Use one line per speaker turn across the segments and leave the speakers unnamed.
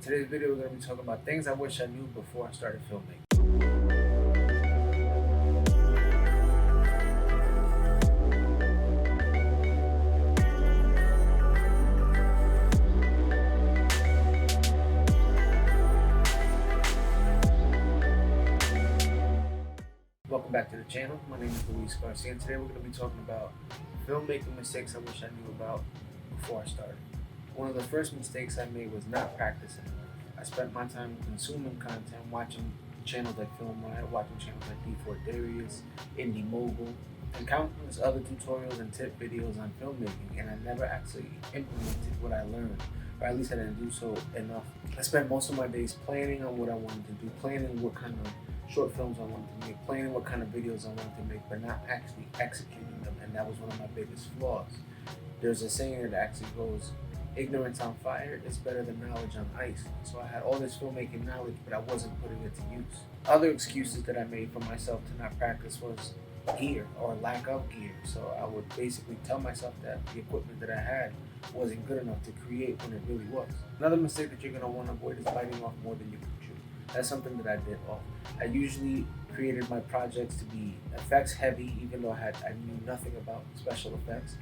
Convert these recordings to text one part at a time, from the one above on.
today's video, we're going to be talking about things I wish I knew before I started filming. Welcome back to the channel. My name is Luis Garcia, and today we're going to be talking about filmmaking mistakes I wish I knew about before I started. One of the first mistakes I made was not practicing. I spent my time consuming content, watching channels like Film Riot, watching channels like D4 Darius, Indie Mogul, and countless other tutorials and tip videos on filmmaking, and I never actually implemented what I learned, or at least I didn't do so enough. I spent most of my days planning on what I wanted to do, planning what kind of short films I wanted to make, planning what kind of videos I wanted to make, but not actually executing them, and that was one of my biggest flaws. There's a saying that actually goes, ignorance on fire is better than knowledge on ice. So I had all this filmmaking knowledge, but I wasn't putting it to use. Other excuses that I made for myself to not practice was gear or lack of gear. So I would basically tell myself that the equipment that I had wasn't good enough to create when it really was. Another mistake that you're going to want to avoid is biting off more than you can chew. That's something that I did off. I usually created my projects to be effects heavy, even though I knew nothing about special effects.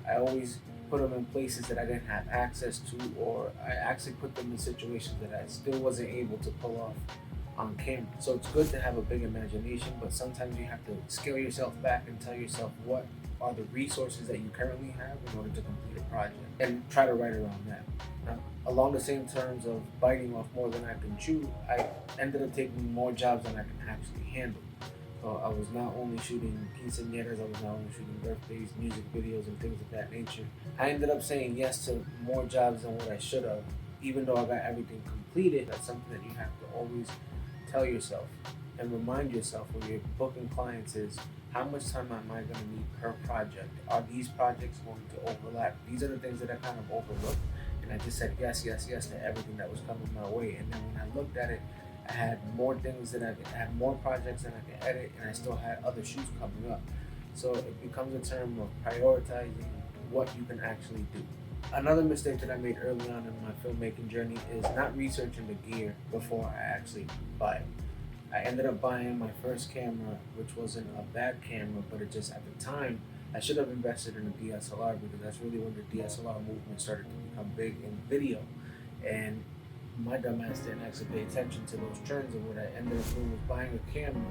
I always put them in places that I didn't have access to, or I actually put them in situations that I still wasn't able to pull off on camera. So it's good to have a big imagination, but sometimes you have to scale yourself back and tell yourself what are the resources that you currently have in order to complete a project, and try to write around that. Now, along the same terms of biting off more than I can chew, I ended up taking more jobs than I can actually handle. So I was not only shooting quinceañeras, I was not only shooting birthdays, music videos, and things of that nature. I ended up saying yes to more jobs than what I should have, even though I got everything completed. That's something that you have to always tell yourself and remind yourself when you're booking clients is, how much time am I going to need per project? Are these projects going to overlap? These are the things that I kind of overlooked, and I just said yes to everything that was coming my way. And then when I looked at it, I had more things that I had more projects that I could edit, and I still had other shoots coming up. So it becomes a term of prioritizing what you can actually do. Another mistake that I made early on in my filmmaking journey is not researching the gear before I actually buy it. I ended up buying my first camera, which wasn't a bad camera, but it just, at the time, I should have invested in a DSLR, because that's really when the DSLR movement started to become big in video. And my dumbass didn't actually pay attention to those trends, and what I ended up doing was buying a camera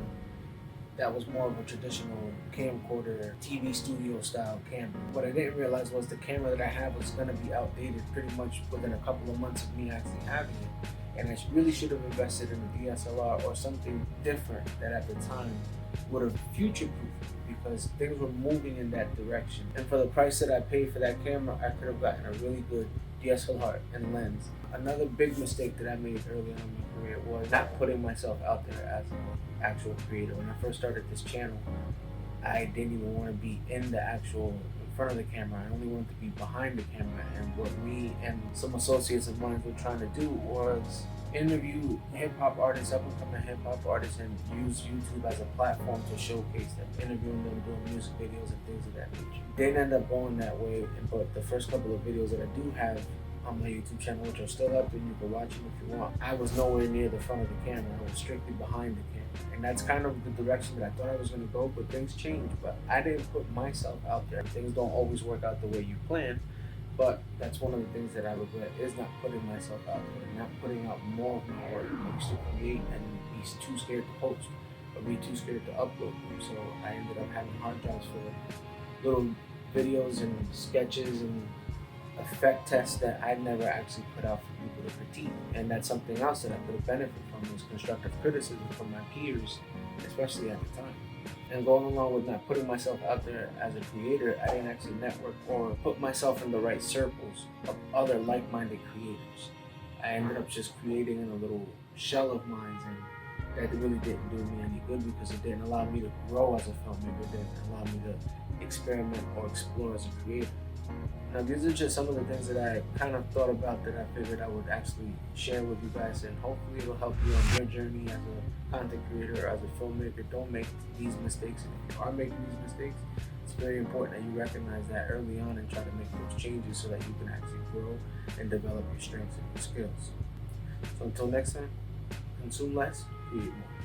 that was more of a traditional camcorder, TV studio style camera. What I didn't realize was the camera that I had was going to be outdated pretty much within a couple of months of me actually having it. And I really should have invested in a DSLR or something different that at the time would have future-proofed, because things were moving in that direction. And for the price that I paid for that camera, I could have gotten a really good DSLR and lens. Another big mistake that I made early on in my career was not putting myself out there as an actual creator. When I first started this channel, I didn't even want to be in front of the camera. I only wanted to be behind the camera. And what me and some associates of mine were trying to do was interview hip-hop artists, up-and-coming hip-hop artists, and use YouTube as a platform to showcase them, interviewing them, doing music videos and things of that nature. Didn't end up going that way, but the first couple of videos that I do have on my YouTube channel, which are still up and you can watch them if you want, I was nowhere near the front of the camera. I was strictly behind the camera. And that's kind of the direction that I thought I was going to go, but things changed. But I didn't put myself out there. Things don't always work out the way you plan, but that's one of the things that I regret, is not putting myself out there, not putting out more of my work. I used to create and be too scared to post, or be too scared to upload. So I ended up having hard drives for little videos and sketches and effect tests that I never actually put out for people to critique. And that's something else that I could have benefited from, is constructive criticism from my peers, especially at the time. And going along with not putting myself out there as a creator, I didn't actually network or put myself in the right circles of other like-minded creators. I ended up just creating in a little shell of mine, and that really didn't do me any good, because it didn't allow me to grow as a filmmaker. It didn't allow me to experiment or explore as a creator. Now, these are just some of the things that I kind of thought about that I figured I would actually share with you guys, and hopefully it'll help you on your journey as a content creator or as a filmmaker. Don't make these mistakes. And if you are making these mistakes, it's very important that you recognize that early on and try to make those changes so that you can actually grow and develop your strengths and your skills. So until next time, consume less, create more.